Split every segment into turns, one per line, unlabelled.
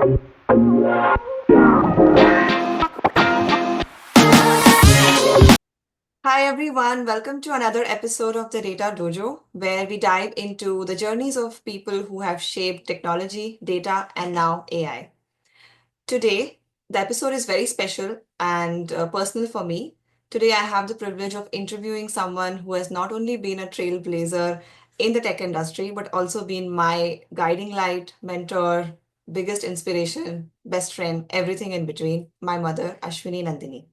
Hi everyone, welcome to another episode of the Data Dojo, where we dive into the journeys of people who have shaped technology, data, and now AI. Today, the episode is very special and personal for me. Today, I have the privilege of interviewing someone who has not only been a trailblazer in the tech industry, but also been my guiding light, mentor, biggest inspiration, best friend, everything in between, my mother, Ashwani Nandini.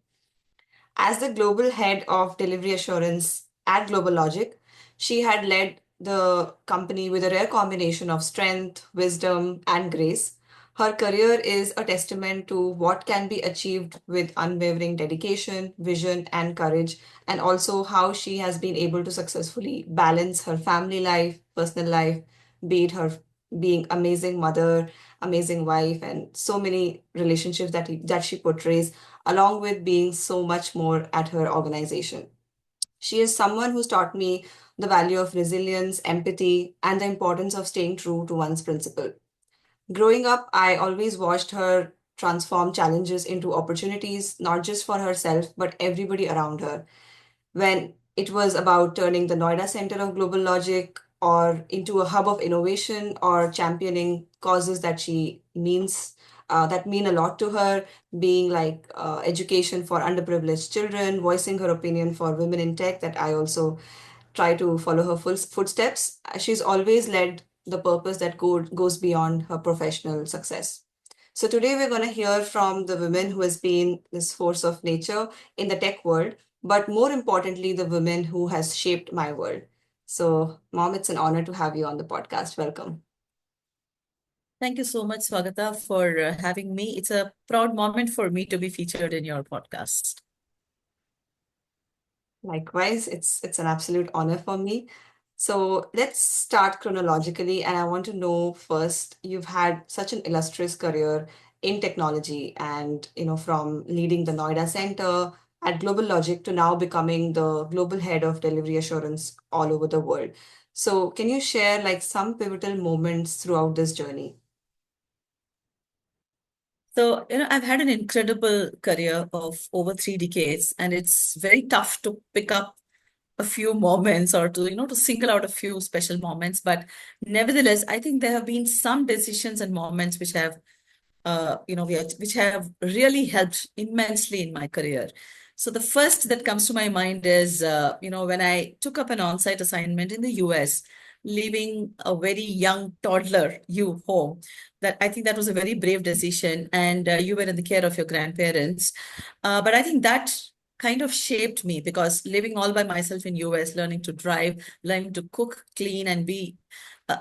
As the global head of delivery assurance at Global Logic, she had led the company with a rare combination of strength, wisdom, and grace. Her career is a testament to what can be achieved with unwavering dedication, vision, and courage, and also how she has been able to successfully balance her family life, personal life, be it her being amazing mother, amazing wife, and so many relationships that she portrays along with being so much more at her organization. She is someone who's taught me the value of resilience, empathy, and the importance of staying true to one's principle. Growing up, I always watched her transform challenges into opportunities, not just for herself, but everybody around her when it was about turning the Noida Center of Global Logic or into a hub of innovation or championing causes that mean a lot to her, being like education for underprivileged children, voicing her opinion for women in tech, that I also try to follow her full footsteps. She's always led the purpose that goes beyond her professional success. So today we're going to hear from the women who has been this force of nature in the tech world, but more importantly, the women who has shaped my world. So, Mom, it's an honor to have you on the podcast. Welcome.
Thank you so much, Swagata, for having me. It's a proud moment for me to be featured in your podcast.
Likewise, it's an absolute honor for me. So let's start chronologically, and I want to know first, you've had such an illustrious career in technology and from leading the Noida Center at Global Logic to now becoming the global head of delivery assurance all over the world. So can you share like some pivotal moments throughout this journey?
So, I've had an incredible career of over 3 decades, and it's very tough to pick up a few moments or to single out a few special moments. But nevertheless, I think there have been some decisions and moments which have which have really helped immensely in my career. So the first that comes to my mind is, when I took up an on-site assignment in the US, leaving a very young toddler you home. That I think that was a very brave decision, and you were in the care of your grandparents. But I think that kind of shaped me because living all by myself in US, learning to drive, learning to cook, clean, and be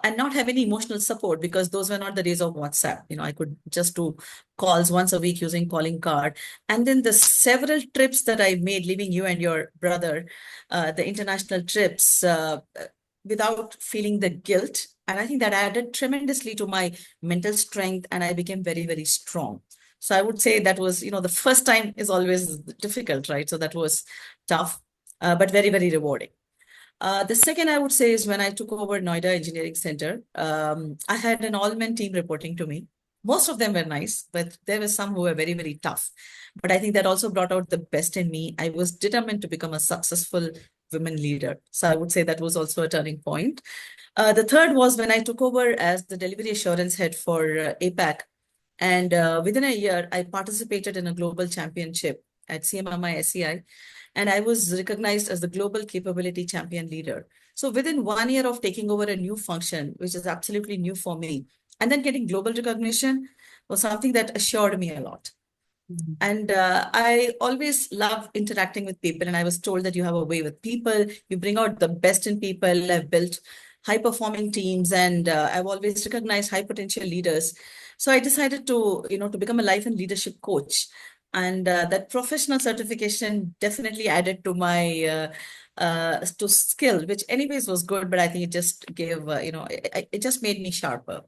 and not have any emotional support because those were not the days of WhatsApp. I could just do calls once a week using calling card. And then the several trips that I made, leaving you and your brother, the international trips, without feeling the guilt. And I think that added tremendously to my mental strength, and I became very, very strong. So I would say that was, the first time is always difficult, right? So that was tough, but very, very rewarding. The second I would say is when I took over Noida Engineering Center, I had an all-men team reporting to me. Most of them were nice, but there were some who were very, very tough. But I think that also brought out the best in me. I was determined to become a successful women leader. So I would say that was also a turning point. The third was when I took over as the delivery assurance head for APAC. And within a year, I participated in a global championship at CMMI SEI, and I was recognized as the Global Capability Champion Leader. So within 1 year of taking over a new function, which is absolutely new for me, and then getting global recognition was something that assured me a lot.
Mhm.
And I always love interacting with people. And I was told that you have a way with people, you bring out the best in people. I've built high performing teams, and I've always recognized high potential leaders. So I decided to become a life and leadership coach. And that professional certification definitely added to my to skill, which anyways was good, but I think it just gave, it just made me sharper.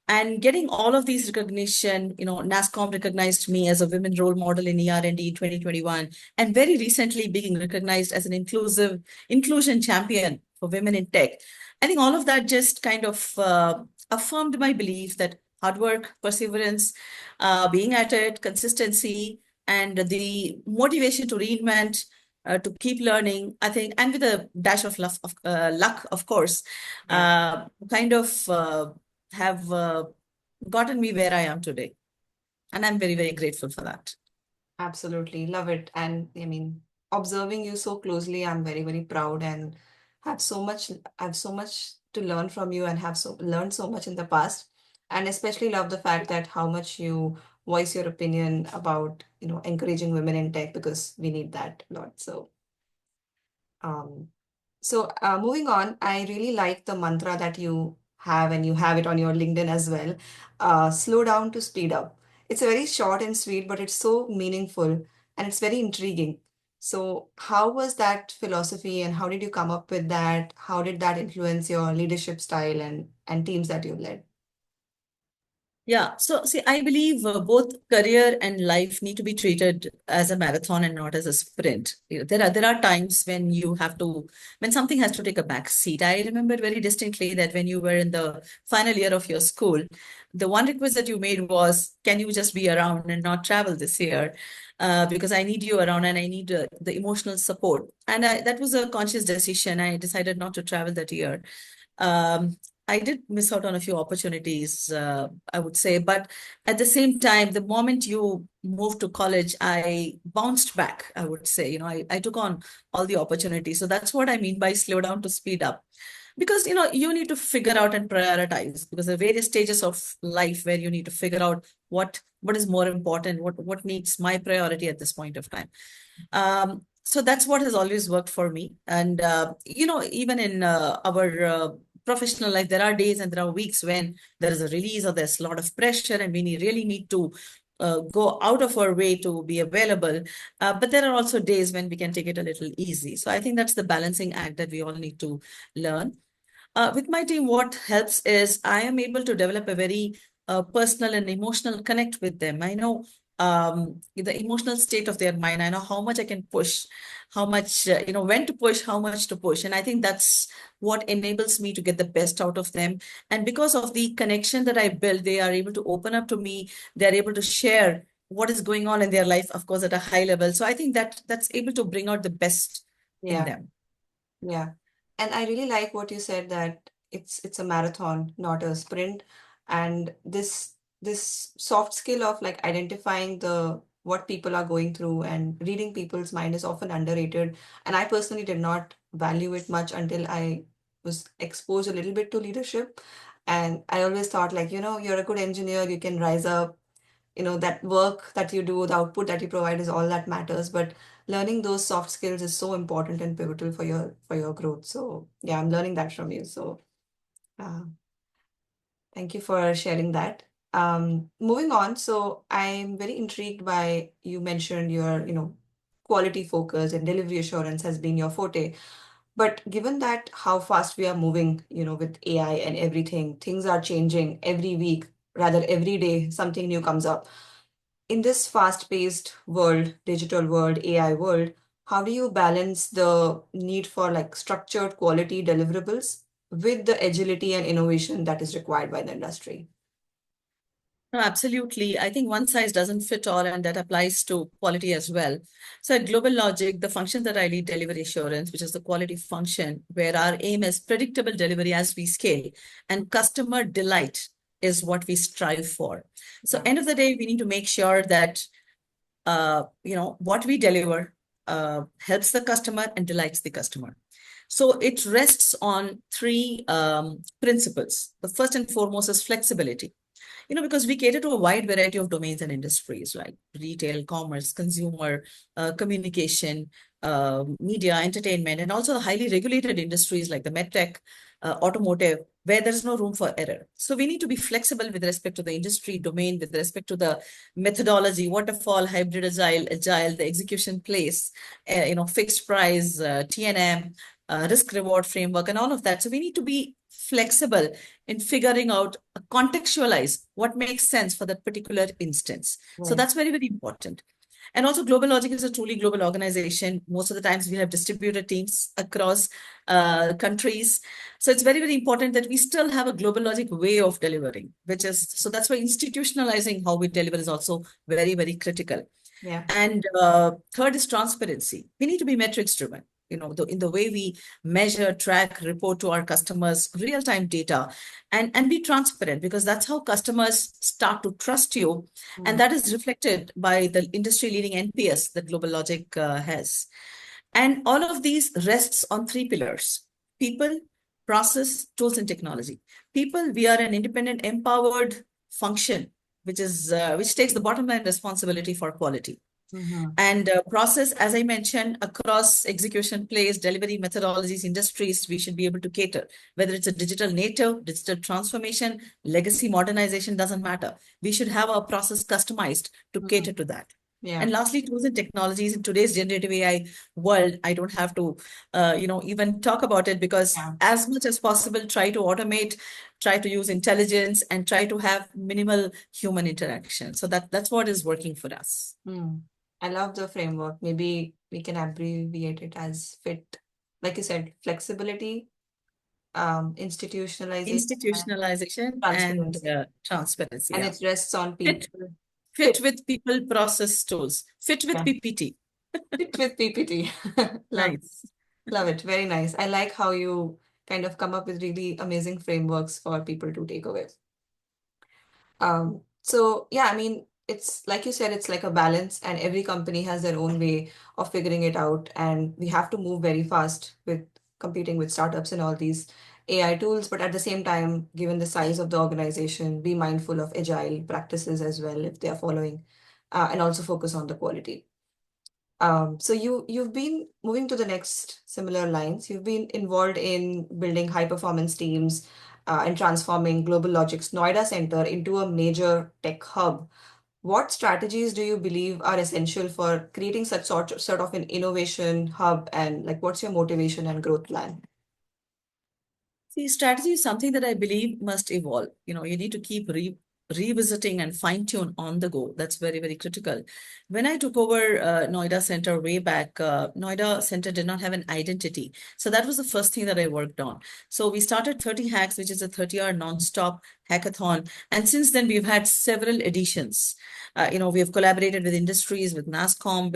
And getting all of these recognition, NASCOM recognized me as a women role model in ER&D in 2021, and very recently being recognized as an inclusion champion for women in tech. I think all of that just kind of affirmed my belief that hard work, perseverance, being at it, consistency, and the motivation to reinvent, to keep learning, I think, and with a dash of luck, of course,
Yeah.
kind of have gotten me where I am today. And I'm very, very grateful for that.
Absolutely. Love it. And I mean, observing you so closely, I'm very, very proud and have so much, I have so much to learn from you and have so learned so much in the past. And especially love the fact that how much you voice your opinion about, encouraging women in tech because we need that a lot. Um, moving on, I really like the mantra that you have, and you have it on your LinkedIn as well. Slow down to speed up. It's a very short and sweet, but it's so meaningful and it's very intriguing. So, how was that philosophy, and how did you come up with that? How did that influence your leadership style and teams that you led?
Yeah, so see, I believe both career and life need to be treated as a marathon and not as a sprint. There are times when when something has to take a back seat. I remember very distinctly that when you were in the final year of your school, the one request that you made was, "Can you just be around and not travel this year? Because I need you around and I need the emotional support." And that was a conscious decision. I decided not to travel that year. um, I did miss out on a few opportunities, I would say. But at the same time, the moment you moved to college, I bounced back, I would say. I took on all the opportunities. So that's what I mean by slow down to speed up. Because, you need to figure out and prioritize, because there are various stages of life where you need to figure out what is more important, what needs my priority at this point of time. So that's what has always worked for me. And, even in our professional life, there are days and there are weeks when there is a release or there's a lot of pressure and really need to go out of our way to be available. But there are also days when we can take it a little easy. So I think that's the balancing act that we all need to learn. With my team, what helps is I am able to develop a very personal and emotional connect with them. I know the emotional state of their mind. I know how much I can push, how much, when to push, how much to push. And I think that's what enables me to get the best out of them. And because of the connection that I build, they are able to open up to me. They're able to share what is going on in their life, of course, at a high level. So I think that's able to bring out the best in
Yeah.
them.
Yeah. And I really like what you said that it's a marathon, not a sprint. And this soft skill of like identifying the what people are going through and reading people's mind is often underrated. And I personally did not value it much until I was exposed a little bit to leadership. And I always thought like, you're a good engineer, you can rise up, that work that you do, the output that you provide is all that matters. But learning those soft skills is so important and pivotal for your growth. So yeah, I'm learning that from you. So uh, thank you for sharing that. Moving on, so I'm very intrigued by you mentioned your, quality focus and delivery assurance has been your forte. But given that how fast we are moving, with AI and everything, things are changing every week, rather every day, something new comes up. In this fast-paced world, digital world, AI world, how do you balance the need for like structured quality deliverables with the agility and innovation that is required by the industry?
No, absolutely. I think one size doesn't fit all, and that applies to quality as well. So at Global Logic, the function that I lead, delivery assurance, which is the quality function, where our aim is predictable delivery as we scale, and customer delight is what we strive for. So
Yeah,
end of the day, we need to make sure that what we deliver helps the customer and delights the customer. So it rests on three principles. The first and foremost is flexibility. Because we cater to a wide variety of domains and industries, like retail, commerce, consumer, communication, media, entertainment, and also the highly regulated industries like the medtech, automotive, where there is no room for error. So we need to be flexible with respect to the industry domain, with respect to the methodology, waterfall, hybrid, agile, the execution place, fixed price, T&M, risk reward framework, and all of that. So we need to be flexible in figuring out, contextualize what makes sense for that particular instance. So
right.
that's very, very important. And also, Global Logic is a truly global organization. Most of the times, we have distributed teams across countries. So it's very, very important that we still have a Global Logic way of delivering, which is so that's why institutionalizing how we deliver is also very, very critical.
Yeah.
And third is transparency. We need to be metrics driven. In the way we measure, track, report to our customers, real time data, and be transparent because that's how customers start to trust you, and
Mm.
that is reflected by the industry leading NPS that Global Logic has. And all of these rests on three pillars: people, process, tools, and technology. People, we are an independent, empowered function, which takes the bottom line responsibility for quality.
Mhm.
And process, as I mentioned, across execution plays, delivery methodologies, industries, we should be able to cater. Whether it's a digital native, digital transformation, legacy modernization, doesn't matter. We should have our process customized to
Mhm.
cater to that.
Yeah.
And lastly, tools and technologies in today's generative AI world, I don't have to, even talk about it because
Yeah.
as much as possible, try to automate, try to use intelligence, and try to have minimal human interaction. So that's what is working for us.
Mm. I love the framework. Maybe we can abbreviate it as FIT. Like you said, flexibility, institutionalization, and
Institutionalization and
transparency.
transparency.
And
Yeah.
it rests on
Fit,
people.
fit
Fit.
with people, process tools. Fit with
Yeah.
PPT.
Fit with PPT. Love it.
Nice.
Love it. Very nice. I like how you kind of come up with really amazing frameworks for people to take away. So yeah, I mean, it's like you said, it's like a balance, and every company has their own way of figuring it out. And we have to move very fast with competing with startups and all these AI tools. But at the same time, given the size of the organization, be mindful of agile practices as well if they are following, and also focus on the quality. So you've been moving to the next similar lines. You've been involved in building high performance teams and transforming Global Logic's Noida Center into a major tech hub. What strategies do you believe are essential for creating such sort of an innovation hub, and like what's your motivation and growth plan?
See, strategy is something that I believe must evolve. You need to keep revisiting and fine tune on the go. That's very, very critical. When I took over Noida Center way back, Noida Center did not have an identity. So that was the first thing that I worked on. So we started 30 Hacks, which is a 30-hour non-stop hackathon. And since then, we've had several editions. We have collaborated with industries, with NASCOM,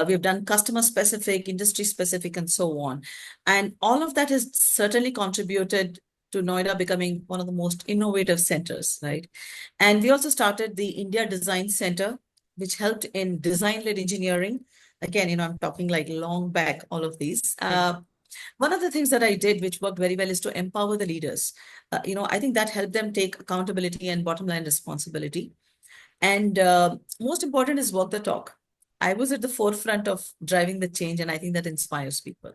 we've done customer specific, industry specific, and so on. And all of that has certainly contributed to Noida becoming one of the most innovative centers, right? And we also started the India Design Center, which helped in design-led engineering. Again, I'm talking like long back, all of these.
Yeah.
One of the things that I did, which worked very well, is to empower the leaders. I think that helped them take accountability and bottom line responsibility. And most important is walk the talk. I was at the forefront of driving the change, and I think that inspires people.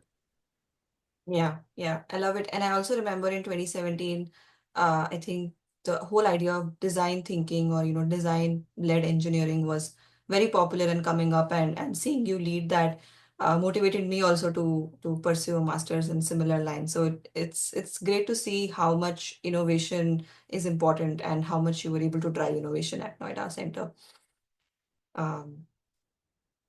Yeah, yeah, I love it. And I also remember in 2017, I think the whole idea of design thinking or, design-led engineering was very popular and coming up, and seeing you lead that motivated me also to pursue a master's in similar lines. So it's great to see how much innovation is important and how much you were able to drive innovation at Noida Center. Um,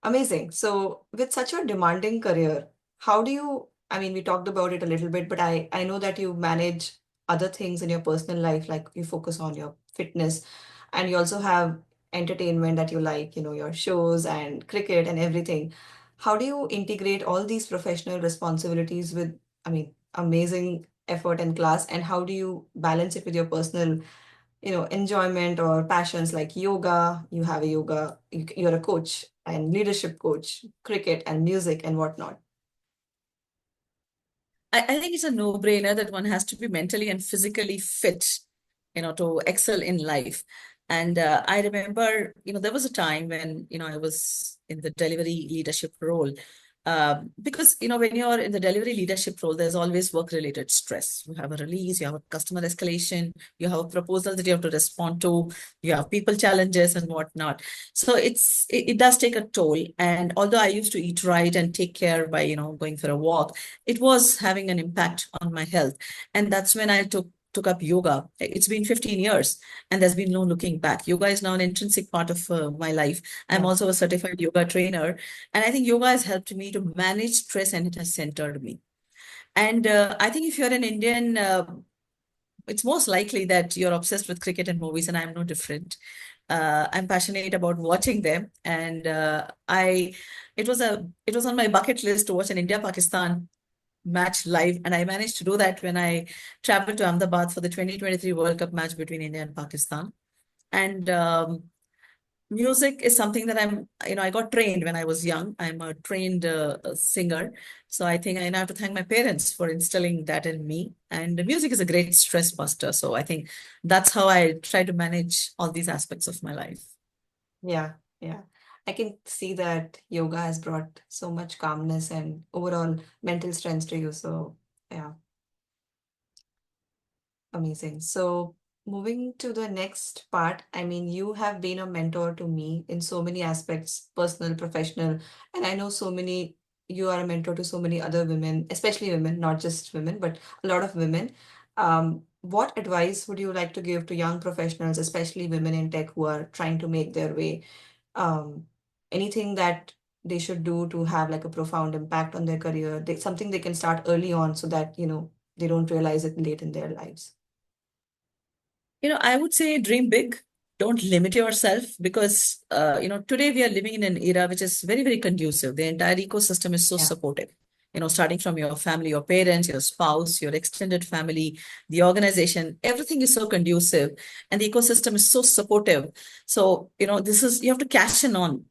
Amazing. So, with such a demanding career, how do you, I mean, we talked about it a little bit, but I know that you manage other things in your personal life, like you focus on your fitness, and you also have entertainment that you like, your shows and cricket and everything. How do you integrate all these professional responsibilities with, I mean, amazing effort and class, and how do you balance it with your personal enjoyment or passions like yoga? You have a yoga, you're a coach and leadership coach, cricket and music and whatnot.
I think it's a no-brainer that one has to be mentally and physically fit, to excel in life. And I remember, there was a time when, I was in the delivery leadership role. Because, when you're in the delivery leadership role, there's always work-related stress. You have a release, you have a customer escalation, you have a proposal that you have to respond to, you have people challenges and whatnot. So it does take a toll. And although I used to eat right and take care by, going for a walk, it was having an impact on my health. And that's when I took took up yoga. It's been 15 years and there's been no looking back. Yoga is now an intrinsic part of my life. I'm
Yeah.
also a certified yoga trainer. And I think yoga has helped me to manage stress and it has centered me. And I think if you're an Indian, it's most likely that you're obsessed with cricket and movies, and I'm no different. I'm passionate about watching them, and it was on my bucket list to watch an India-Pakistan match live, and I managed to do that when I traveled to Ahmedabad for the 2023 World Cup match between India and Pakistan. And music is something that I got trained when I was young. I'm a trained singer. So I think I now have to thank my parents for instilling that in me. And the music is a great stress buster. So I think that's how I try to manage all these aspects of my life.
Yeah, yeah. I can see that yoga has brought so much calmness and overall mental strength to you. So, yeah, amazing. So, moving to the next part, I mean, you have been a mentor to me in so many aspects, personal, professional, and I know so many, you are a mentor to so many other women, especially women, not just women, but a lot of women. What advice would you like to give to young professionals, especially women in tech who are trying to make their way? um, Anything that they should do to have like a profound impact on their career, something they can start early on so that, they don't realize it late in their lives.
I would say dream big. Don't limit yourself because, today we are living in an era which is very, very conducive. The entire ecosystem is so
Yeah.
supportive. Starting from your family, your parents, your spouse, your extended family, the organization, everything is so conducive and the ecosystem is so supportive. So, you have to cash in on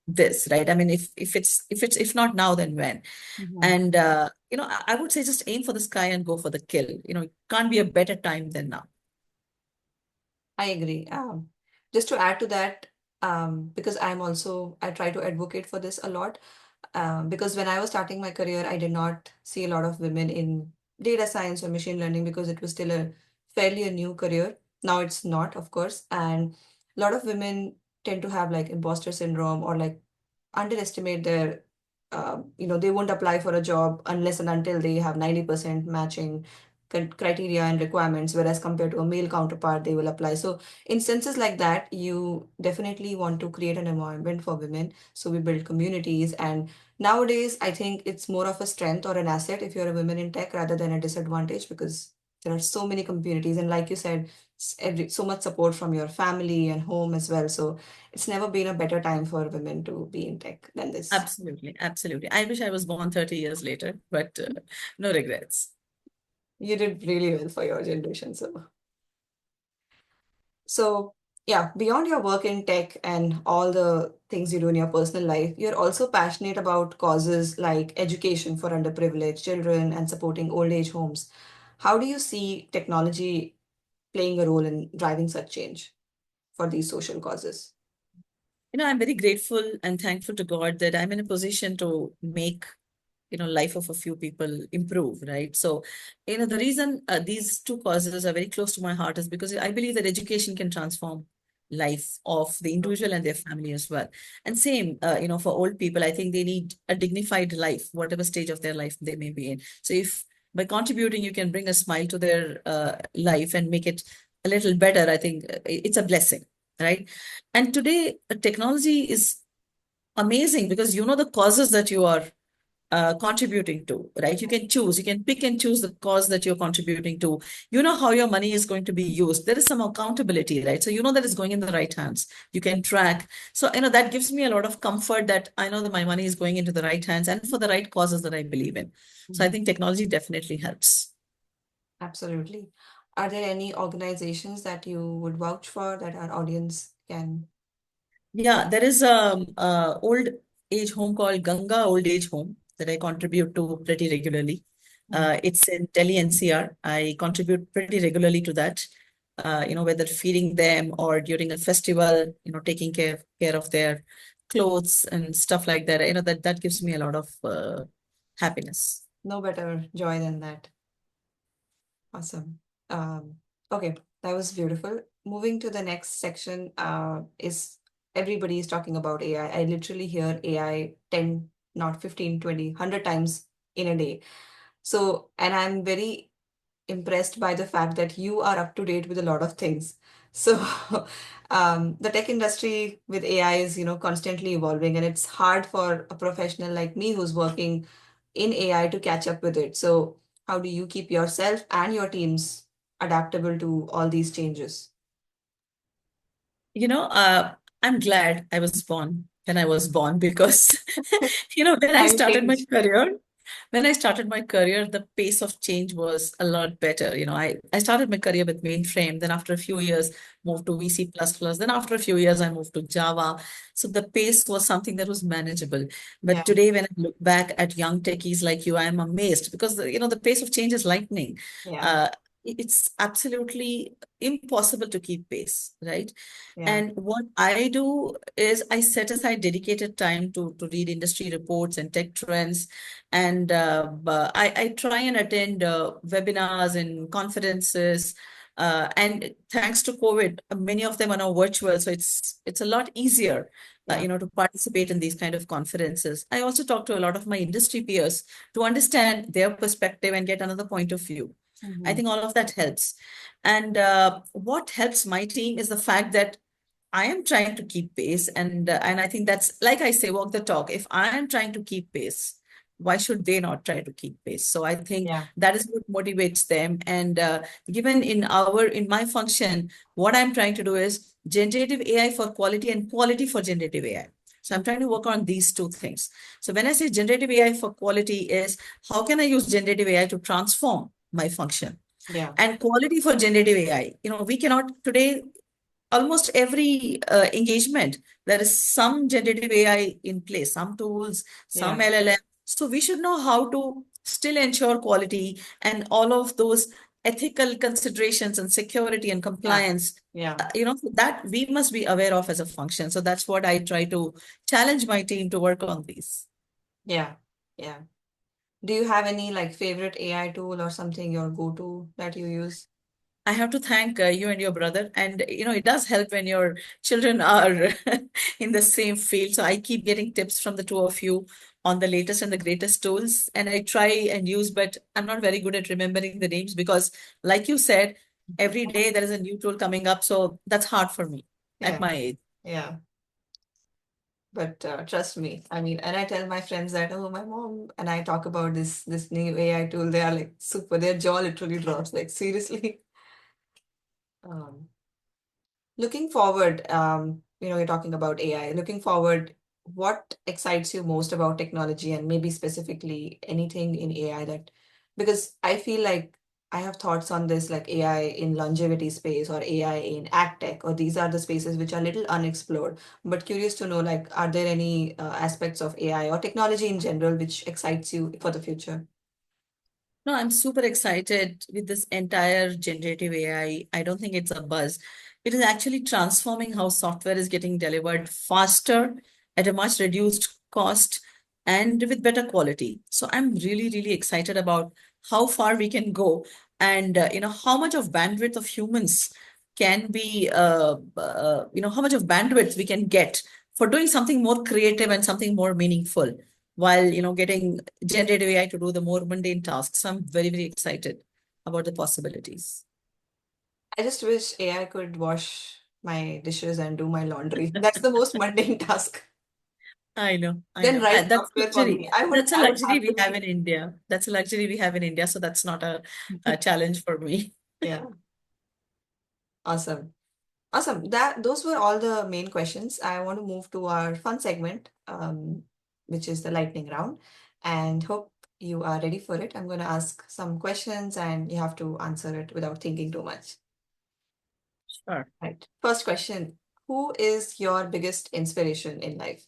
this, right? I mean, if not now, then when?
Mhm.
And, I would say just aim for the sky and go for the kill. It can't be a better time than now.
I agree. Just to add to that, because I try to advocate for this a lot. Because when I was starting my career, I did not see a lot of women in data science or machine learning because it was still a fairly a new career. Now it's not, of course. And a lot of women tend to have like imposter syndrome or like underestimate their, they won't apply for a job unless and until they have 90% matching criteria and requirements, whereas compared to a male counterpart, they will apply. So, instances like that, you definitely want to create an environment for women. So, we build communities. And nowadays, I think it's more of a strength or an asset if you're a woman in tech rather than a disadvantage because there are so many communities. And like you said, so much support from your family and home as well. So, it's never been a better time for women to be in tech than this.
Absolutely, absolutely. I wish I was born 30 years later, but no regrets.
You did really well for your generation. So, yeah, beyond your work in tech and all the things you do in your personal life, you're also passionate about causes like education for underprivileged children and supporting old age homes. How do you see technology playing a role in driving such change for these social causes?
I'm very grateful and thankful to God that I'm in a position to make life of a few people improve, right? So the reason these two causes are very close to my heart is because I believe that education can transform life of the individual and their family as well. And same for old people, I think they need a dignified life whatever stage of their life they may be in. So if by contributing you can bring a smile to their life and make it a little better, I think it's a blessing, right? And today technology is amazing because the causes that you are contributing to, right? You can pick and choose the cause that you're contributing to. You know how your money is going to be used. There is some accountability, right? So you know that it's going in the right hands. You can track. So, that gives me a lot of comfort that I know that my money is going into the right hands and for the right causes that I believe in. So I
Mhm.
think technology definitely helps.
Absolutely. Are there any organizations that you would vouch for that our audience can?
Yeah, there is a old age home called Ganga Old Age Home that I contribute to pretty regularly.
Mhm.
It's in Delhi NCR. I contribute pretty regularly to that. Whether feeding them or during a festival, taking care of their clothes and stuff like that. That gives me a lot of happiness.
No better joy than that. Awesome. Um, okay, that was beautiful. Moving to the next section, is everybody is talking about AI. I literally hear AI 10, not 15, 20, 100 times in a day. So, and I'm very impressed by the fact that you are up to date with a lot of things. So, the tech industry with AI is, constantly evolving, and it's hard for a professional like me who's working in AI to catch up with it. So, how do you keep yourself and your teams adaptable to all these changes?
You know, I'm glad I was born when I was born because,
Time change.
when I started my career, the pace of change was a lot better. I started my career with mainframe, then after a few years, moved to VC++, then after a few years, I moved to Java. So the pace was something that was manageable. But
Yeah,
today, when I look back at young techies like you, I'm amazed because, the pace of change is lightning.
yeah,
Uh, it's absolutely impossible to keep pace, right?
yeah,
And what I do is I set aside dedicated time to read industry reports and tech trends. And I try and attend webinars and conferences. And thanks to COVID, many of them are now virtual. So it's a lot easier,
yeah.
to participate in these kind of conferences. I also talk to a lot of my industry peers to understand their perspective and get another point of view. I
Hmm.
think all of that helps. And what helps my team is the fact that I am trying to keep pace, and I think that's like I say, walk the talk. If I am trying to keep pace, why should they not try to keep pace? So I think
Yeah,
that is what motivates them. And given in my function, what I'm trying to do is generative AI for quality and quality for generative AI. So I'm trying to work on these two things. So when I say generative AI for quality is how can I use generative AI to transform my function?
yeah,
And quality for generative AI. We cannot today almost every engagement, there is some generative AI in place, some tools, some
yeah,
LLM. So we should know how to still ensure quality and all of those ethical considerations and security and
yeah,
compliance.
yeah,
That we must be aware of as a function. So that's what I try to challenge my team to work on these.
yeah, yeah. Do you have any like favorite AI tool or something your go-to that you use?
I have to thank you and your brother. And, it does help when your children are in the same field. So I keep getting tips from the two of you on the latest and the greatest tools. And I try and use, but I'm not very good at remembering the names because, like you said, every day there is a new tool coming up. So that's hard for me at
Yeah,
my age.
yeah. But trust me, I mean, and I tell my friends that, oh, my mom and I talk about this new AI tool. They are like super. Their jaw literally drops. Like seriously. Um, Looking forward, you're talking about AI. Looking forward, what excites you most about technology and maybe specifically anything in AI that, because I feel like I have thoughts on this like AI in longevity space or AI in ag tech, or these are the spaces which are little unexplored. But curious to know, like, are there any aspects of AI or technology in general which excites you for the future?
No, I'm super excited with this entire generative AI. I don't think it's a buzz. It is actually transforming how software is getting delivered faster at a much reduced cost and with better quality. So I'm really, really excited about how far we can go and how much of bandwidth of humans can be how much of bandwidth we can get for doing something more creative and something more meaningful while getting generative AI to do the more mundane tasks. I'm very, very excited about the possibilities.
I just wish AI could wash my dishes and do my laundry. That's the most mundane task.
I know, I
Then
know.
write
That's
software for
luxury.
me. I would
That's a
I would
luxury we have
happily.
in India. That's a luxury we have in India. So that's not a challenge for me.
Yeah, awesome. Awesome. That those were all the main questions. I want to move to our fun segment, which is the lightning round, and hope you are ready for it. I'm going to ask some questions and you have to answer it without thinking too much.
Sure.
Right. First question. Who is your biggest inspiration in life?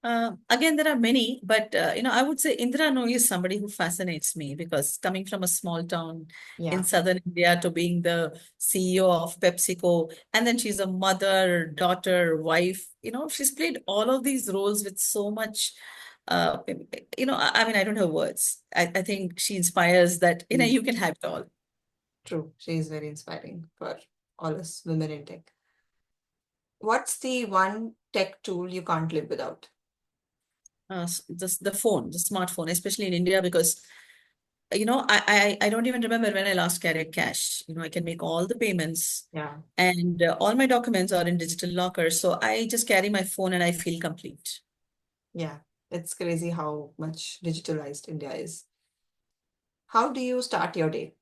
Again, there are many, but I would say Indra Nooyi is somebody who fascinates me because coming from a small town in
Yeah.
southern India to being the CEO of PepsiCo, and then she's a mother, daughter, wife. She's played all of these roles with so much. I mean, I don't have words. I think she inspires that
Mm.
you can have it all.
True. She is very inspiring for all us women in tech. What's the one tech tool you can't live without?
The phone, the smartphone, especially in India, because I don't even remember when I last carried cash. I can make all the payments,
Yeah,
and all my documents are in digital lockers. So I just carry my phone and I feel complete.
yeah. It's crazy how much digitalized India is. How do you start your day?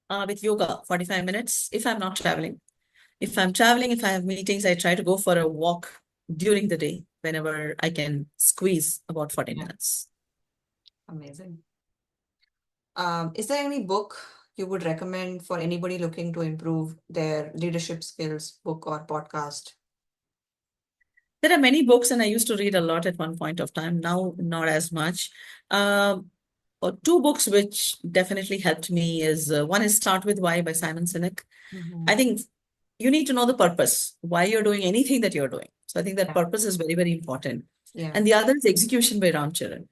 With yoga, 45 minutes if I'm not traveling. If I'm traveling, if I have meetings, I try to go for a walk during the day whenever I can squeeze about 40
Yeah,
minutes.
amazing. Is there any book you would recommend for anybody looking to improve their leadership skills, book or podcast?
There are many books, and I used to read a lot at one point of time. Now, not as much. Two books which definitely helped me is one is Start With Why by Simon Sinek. I
Mhm.
think you need to know the purpose, why you're doing anything that you're doing. So I think that
Yeah,
purpose is very, very important.
yeah,
And the other is Execution by Ram Charan.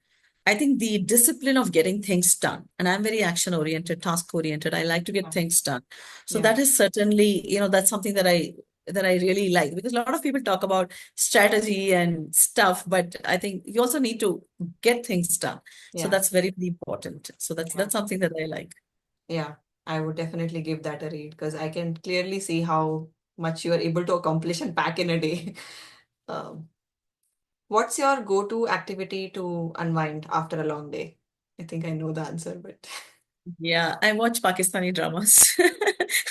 I think the discipline of getting things done, and I'm very action oriented, task oriented. I like to get
yeah,
things done. So
yeah,
that is certainly, that's something that I really like, because a lot of people talk about strategy and stuff, but I think you also need to get things done. So
yeah,
that's very, very important. So that's
yeah,
that's something that I like.
yeah. I would definitely give that a read because I can clearly see how much you are able to accomplish and pack in a day. Um, what's your go-to activity to unwind after a long day? I think I know the answer, but
Yeah, I watch Pakistani dramas.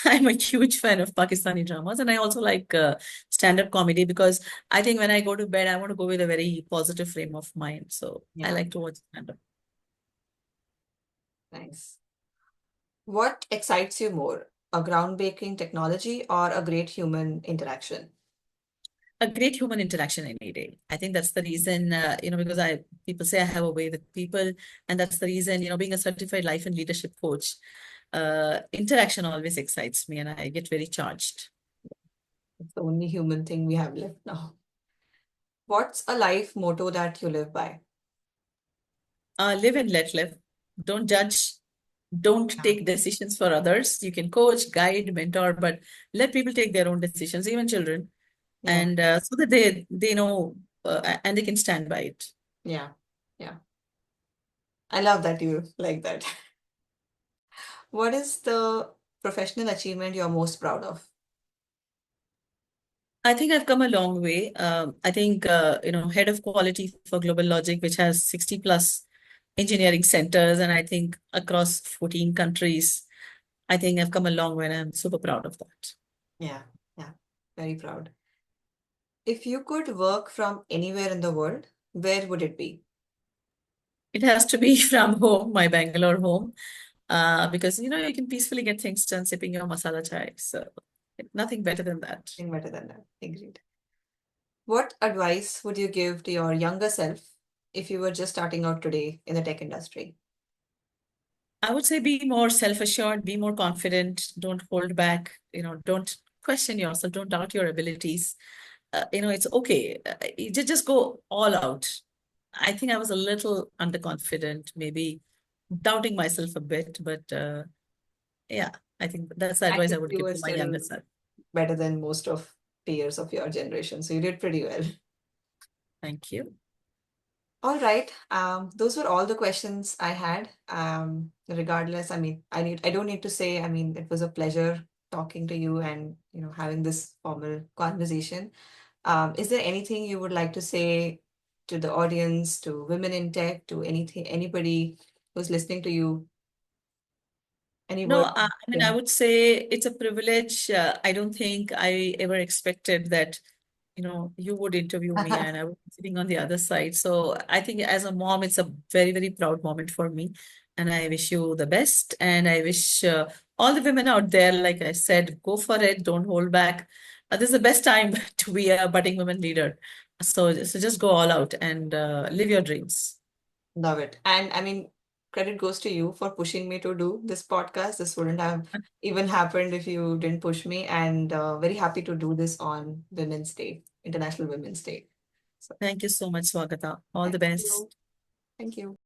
I'm a huge fan of Pakistani dramas, and I also like stand-up comedy because I think when I go to bed, I want to go with a very positive frame of mind. So I
yeah,
like to watch stand-up.
nice. What excites you more, a groundbreaking technology or a great human interaction?
A great human interaction any day. I think that's the reason, because people say I have a way with people, and that's the reason, being a certified life and leadership coach, interaction always excites me, and I get very charged.
It's the only human thing we have left now. What's a life motto that you live by?
Live and let live. Don't judge. Don't
Yeah.
take decisions for others. You can coach, guide, mentor, but let people take their own decisions, even children,
Yeah,
and so that they know, and they can stand by it.
yeah, yeah. I love that you like that. What is the professional achievement you're most proud of?
I think I've come a long way. I think head of quality for Global Logic, which has 60 plus engineering centers, and I think across 14 countries. I think I've come a long way, and I'm super proud of that.
Yeah, yeah, very proud. If you could work from anywhere in the world, where would it be?
It has to be from home, my Bangalore home, because you can peacefully get things done sipping your masala chai. So nothing better than that.
Nothing better than that. Agreed. What advice would you give to your younger self if you were just starting out today in the tech industry?
I would say be more self-assured, be more confident, don't hold back, don't question yourself, don't doubt your abilities. It's okay. You just go all out. I think I was a little underconfident, maybe doubting myself a bit, but yeah, I think that's the
I
advice I
think
would
you
give
were
to my younger
still
self.
better than most of peers of your generation, so you did pretty well.
Thank you.
All right. Those were all the questions I had. Regardless, I mean, I don't need to say, I mean, it was a pleasure talking to you and, having this formal conversation. Is there anything you would like to say to the audience, to women in tech, to anything, anybody who's listening to you? Any
No,
word?
I mean, I
Yeah.
would say it's a privilege. I don't think I ever expected that, you would interview me and I would be sitting on the other side. So I think as a mom, it's a very, very proud moment for me. And I wish you the best. And I wish all the women out there, like I said, go for it. Don't hold back. This is the best time to be a budding women leader. So just go all out and live your dreams.
Love it. And I mean, credit goes to you for pushing me to do this podcast. This wouldn't have even happened if you didn't push me. And very happy to do this on Women's Day, International Women's Day. So
Thank you so much, Swagata. All
thank
the best.
you. Thank you.